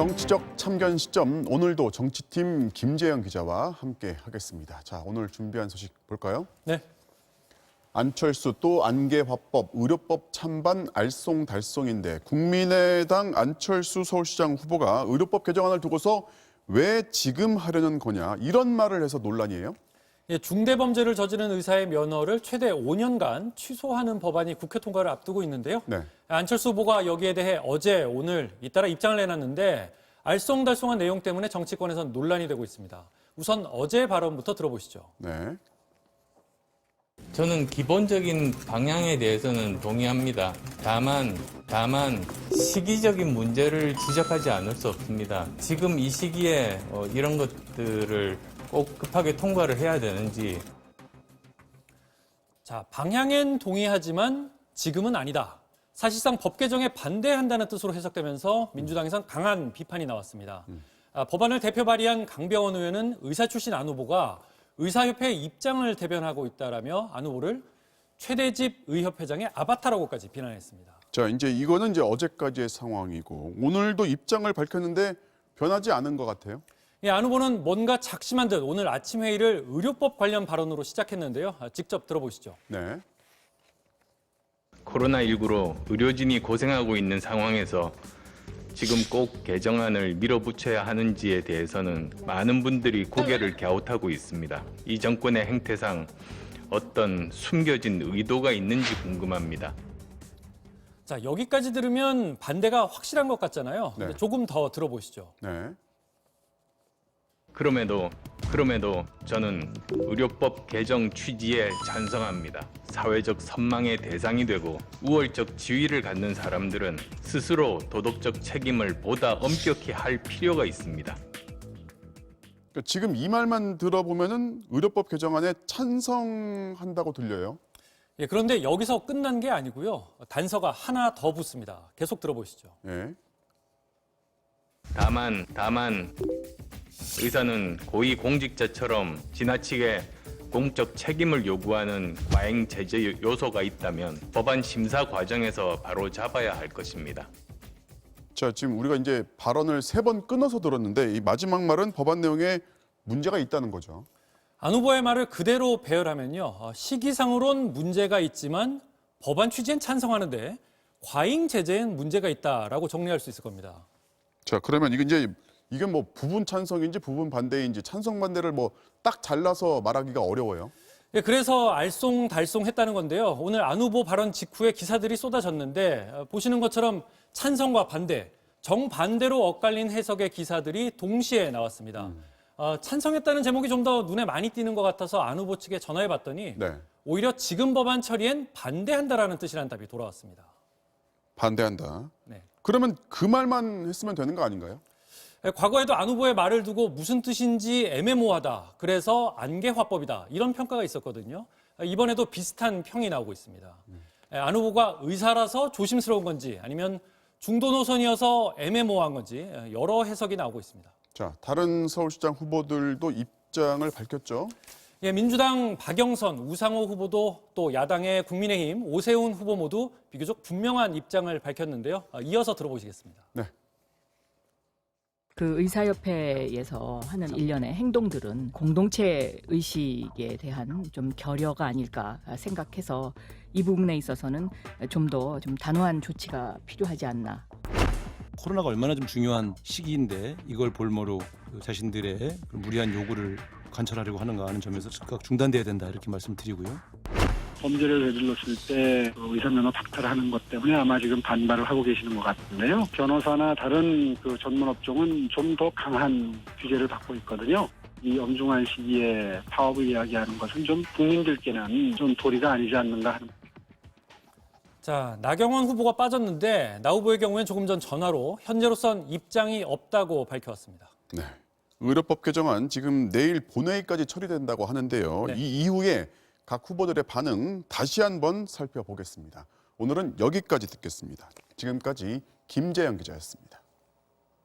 정치적 참견 시점, 오늘도 정치팀 김재영 기자와 함께 하겠습니다. 자, 오늘 준비한 소식 볼까요? 네. 안철수 또 안개화법, 의료법 찬반 알쏭달쏭인데 국민의당 안철수 서울시장 후보가 의료법 개정안을 두고서 왜 지금 하려는 거냐 이런 말을 해서 논란이에요. 예, 중대범죄를 저지른 의사의 면허를 최대 5년간 취소하는 법안이 국회 통과를 앞두고 있는데요. 네. 안철수 후보가 여기에 대해 어제, 오늘 잇따라 입장을 내놨는데 알쏭달쏭한 내용 때문에 정치권에서 논란이 되고 있습니다. 우선 어제 발언부터 들어보시죠. 네. 저는 기본적인 방향에 대해서는 동의합니다. 다만 시기적인 문제를 지적하지 않을 수 없습니다. 지금 이 시기에 이런 것들을 꼭 급하게 통과를 해야 되는지. 자, 방향엔 동의하지만 지금은 아니다. 사실상 법 개정에 반대한다는 뜻으로 해석되면서 민주당에선 강한 비판이 나왔습니다. 법안을 대표 발의한 강병원 의원은 의사 출신 안 후보가 의사협회의 입장을 대변하고 있다라며 안 후보를 최대집 의협회장의 아바타라고까지 비난했습니다. 자, 이거는 어제까지의 상황이고 오늘도 입장을 밝혔는데 변하지 않은 것 같아요. 예, 안 후보는 뭔가 작심한 듯 오늘 아침 회의를 의료법 관련 발언으로 시작했는데요. 직접 들어보시죠. 네. 코로나19로 의료진이 고생하고 있는 상황에서 지금 꼭 개정안을 밀어붙여야 하는지에 대해서는 많은 분들이 고개를 갸웃하고 있습니다. 이 정권의 행태상 어떤 숨겨진 의도가 있는지 궁금합니다. 자, 여기까지 들으면 반대가 확실한 것 같잖아요. 네. 조금 더 들어보시죠. 네. 그럼에도 저는 의료법 개정 취지에 찬성합니다. 사회적 선망의 대상이 되고 우월적 지위를 갖는 사람들은 스스로 도덕적 책임을 보다 엄격히 할 필요가 있습니다. 그러니까 지금 이 말만 들어보면은 의료법 개정안에 찬성한다고 들려요. 예, 그런데 여기서 끝난 게 아니고요. 단서가 하나 더 붙습니다. 계속 들어보시죠. 네. 다만 의사는 고위공직자처럼 지나치게 공적 책임을 요구하는 과잉 제재 요소가 있다면 법안 심사 과정에서 바로 잡아야 할 것입니다. 자, 지금 우리가 발언을 3번 끊어서 들었는데 이 마지막 말은 법안 내용에 문제가 있다는 거죠. 안 후보의 말을 그대로 배열하면요. 시기상으론 문제가 있지만 법안 취지엔 찬성하는데 과잉 제재엔 문제가 있다라고 정리할 수 있을 겁니다. 자, 그러면 이게 뭐 부분 찬성인지 부분 반대인지 찬성 반대를 딱 잘라서 말하기가 어려워요. 예, 그래서 알쏭달쏭했다는 건데요. 오늘 안 후보 발언 직후에 기사들이 쏟아졌는데 보시는 것처럼 찬성과 반대, 정반대로 엇갈린 해석의 기사들이 동시에 나왔습니다. 찬성했다는 제목이 좀 더 눈에 많이 띄는 것 같아서 안 후보 측에 전화해봤더니 네. 오히려 지금 법안 처리엔 반대한다라는 뜻이라는 답이 돌아왔습니다. 반대한다. 네. 그러면 그 말만 했으면 되는 거 아닌가요? 과거에도 안 후보의 말을 두고 무슨 뜻인지 애매모호하다. 그래서 안개화법이다. 이런 평가가 있었거든요. 이번에도 비슷한 평이 나오고 있습니다. 안 후보가 의사라서 조심스러운 건지 아니면 중도 노선이어서 애매모호한 건지 여러 해석이 나오고 있습니다. 자, 다른 서울시장 후보들도 입장을 밝혔죠. 예, 민주당 박영선, 우상호 후보도 또 야당의 국민의힘 오세훈 후보 모두 비교적 분명한 입장을 밝혔는데요. 이어서 들어보시겠습니다. 네. 그 의사협회에서 하는 일련의 행동들은 공동체 의식에 대한 좀 결여가 아닐까 생각해서 이 부분에 있어서는 좀 더 단호한 조치가 필요하지 않나. 코로나가 얼마나 좀 중요한 시기인데 이걸 볼모로 자신들의 무리한 요구를 관철하려고 하는가 하는 점에서 즉각 중단돼야 된다 이렇게 말씀드리고요. 범죄를 저질렀을 때 의사면허 박탈하는 것 때문에 아마 지금 반발을 하고 계시는 것 같은데요. 변호사나 다른 전문 업종은 좀 더 강한 규제를 받고 있거든요. 이 엄중한 시기에 파업을 이야기하는 것은 좀 국민들께는 좀 도리가 아니지 않는가 하는. 자, 나경원 후보가 빠졌는데 나 후보의 경우엔 조금 전 전화로 현재로선 입장이 없다고 밝혀왔습니다. 네. 의료법 개정안 지금 내일 본회의까지 처리된다고 하는데요. 네. 이 이후에 각 후보들의 반응 다시 한번 살펴보겠습니다. 오늘은 여기까지 듣겠습니다. 지금까지 김재영 기자였습니다.